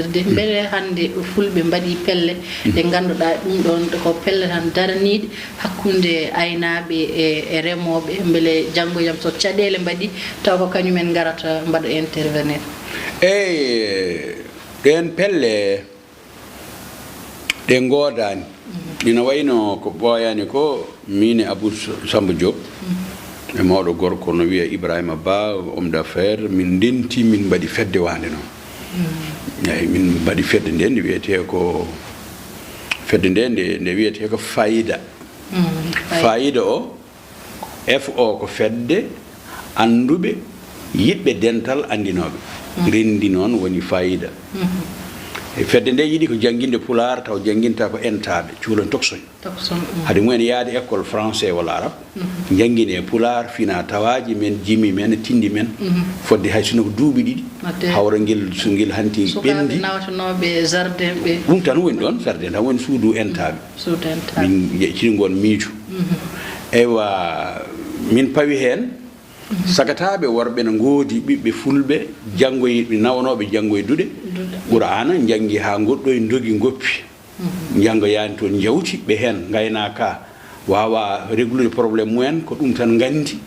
mbele hande fulbe mbadi pelle de ganduda dum don ko pelle tan daraniide hakkunde aynaabe e remobe mbele jango jam so cadele mbadi taw ko kanyumen garata mbado intervenir den pelle de godani dina wayno ko boyani ko mine Abou Samba Diop e mawdo gorko no wiya Ibrahima Ba homme d'affaires min denti min mbadi fedde wande non min mbadi fedde nde nde wiyete ko fedde nde wiyete ko fayida fayida o FO ko fedde andube yibbe dental andinobe rendi non woni fayida e fedde nde yidi ko janginde pular taw janginta ko entabe cuulon tokson hade mumen yaade école français wala arab jangine pular fina tawaji men jimi men tindi men fodde hay sino ko duubi didi hawra ngil sungil hanti bendi nawtanobe jardin be dum tan woni don jardin tan woni suudu entabe min ci ngon miiju ewa min pawi hen sagatabe worbe no ngodi bibbe fulbe jangoybe nawnobe jangoydude qur'ana jangi ha goddo e dogi ngoppi jango yaani ton jawti be hen gaynaka wawa régler problème mumen ko dum tan gandi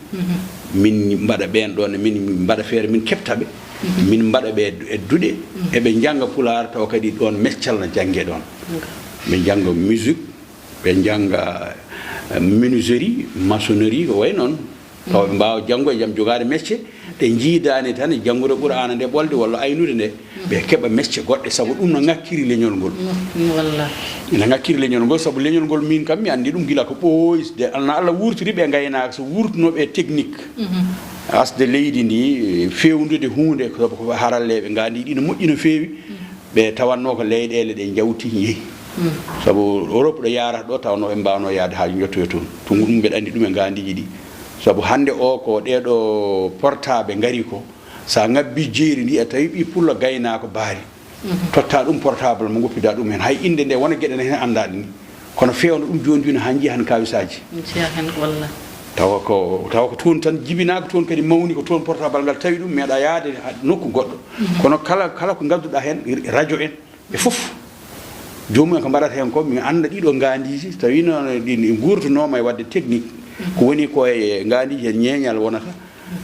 min mbada ben don min mbada feere min keptabe min mbada be e dude e be janga pular taw kadi don meccal na jange don be janga musique be janga menuiserie maçonnerie ko way non taw mbaaw jango jam jogaade métier te jiidani tan jangude qur'ana de bolde walla aynude de be keba métier godde sabu dum no ngakkiri leñol gol wallahi ina ngakkiri leñol gol sabu leñol gol min kam mi andi dum gila ko boys de Allah wurtiri be gaynaaka so wurtuno be technique asde leydi ndi fewndude hunde ko haralleebe ngandi dino mojjino feewi be tawanno ko leydele de jawti yehi sabu Europe do yara do tawno be mbawno yaade ha jotto to ngum be andi dum e ngandi jidi sabu hande o ko dedo portable ngari ko sa ngabbi jeeri ndi e tawi bi pulla gayna ko baari totta dum portable mo goppida dum hen hay inde nde wona gede hen andade ni kono fewno dum joni joni hanji han kawisaji hen walla taw ko ton tan jibinaako ton kadi mawni ko ton portable ngal tawi dum meeda yaade nokku goddo kono kala ko gadduda hen radio en e fof jomum ko mbarata hen ko mi anda dido ngandiji tawi no di gurtunoma e wadde technique ko woni ko e ngandi hen nyenyal wonata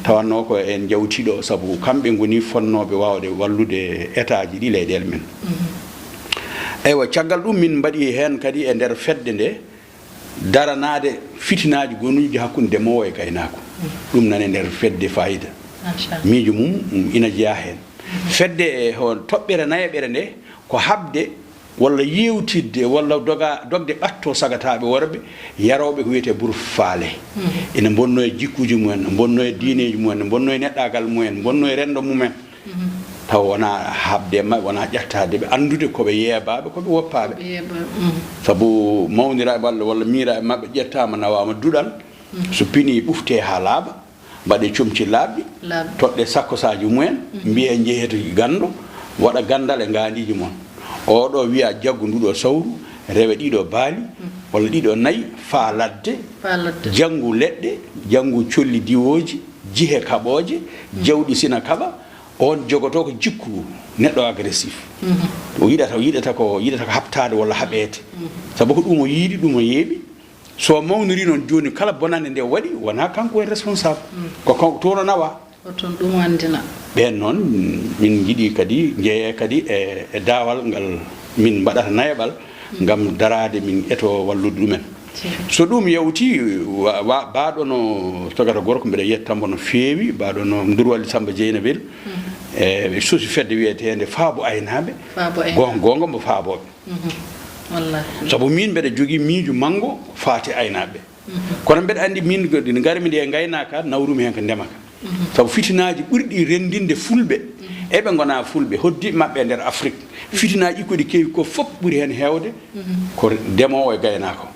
tawanno ko en jawtido sabu kambe ngoni fonnobe wawde wallude état ji di leydel men eywa caggal dum min mbadi hen kadi e der fedde nde daranade fitinaaji gonuji hakkunde demowo e gaynako dum nane der fedde fayida miiju mum ina jeya hen fedde e hon tobbere nayebere nde ko habde walla yewtidde walla dogde batto sagatabe worbe yarobe ko wiete bur faale ina bonno e jikkuji mumen bonno e diineji mumen bonno e neddagal mumen bonno e rendo mumen taw wona habde ma wona jattade be andude ko be yebabe ko be woppabe sabu mawnira balle walla mira mabbe jettama nawama dudal so pini bufte ha laaba bade ciomci labbi todde sakkosaji mumen mbiye jeheto gando wada gandal e ngandiji mon o do wiya jaggu ndudo sawru rewe dido baali walla dido nayi fa ladde jangu ledde jangu colli diwoji jihe kaboje jawdi sina kaba on jogoto ko jikku neddo agressif o yidata ko haptade walla habete sabu ko dum o yidi dum o yebi so mawniri non joni kala bonande nde wadi wona kanko en responsable ko tono nawa ton dum andina ben non min jidi kadi jeeye kadi e dawal ngal min badata nayebal ngam darade min eto wallude dumen so dum yawti baado no togata gorko mbede yettambo no feewi baado no Ndurwalli Samba Jeynabel e sosi fedde wietende faabo aynabe gonga mo faabobe wallahi sabu min mbede jogi miiju mango faati aynabe kono mbede andi min ngarmi de gaynaka nawrumi hen ko ndemaka sabu fitinaaji burdi rendinde fulbe ebe ngona fulbe hoddi mabbe der Afrique fitinaaji ko di kewi ko fop buri hen hewde ko demowo e gaynako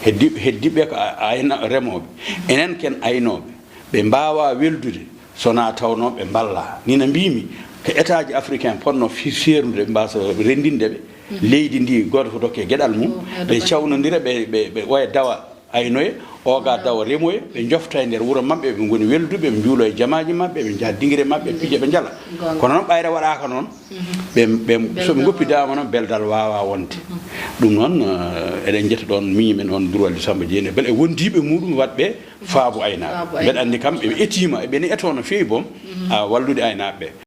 heddibe ko ayna remobe enen ken aynobe be mbaawa weldude sona tawno be balla ni na mbimi ko état ji africain ponno fiserude mbasa rendinde be leydi ndi goto ko dokke gedal mum be cawnondira be waya dawa aynoye o ga dawa remoye ɓe jofta e nder wuro maɓɓe ɓe goni welduɓe ɓe juulo e jamaji maɓɓe ɓe jaha dingre maɓɓe piije ɓe jala kono noon ɓayre waɗaka noon ɓe soɓe goppidama noon beldal wawa wonde ɗum noon eɗen jetta ɗon miñimen on durwalde Samba Diény beele e wondiɓe muɗum watɓe faabo aynaɓe mbeɗa andi kam ɓe etima eɓeni eto no fewi boom wallude aynaɓeɓe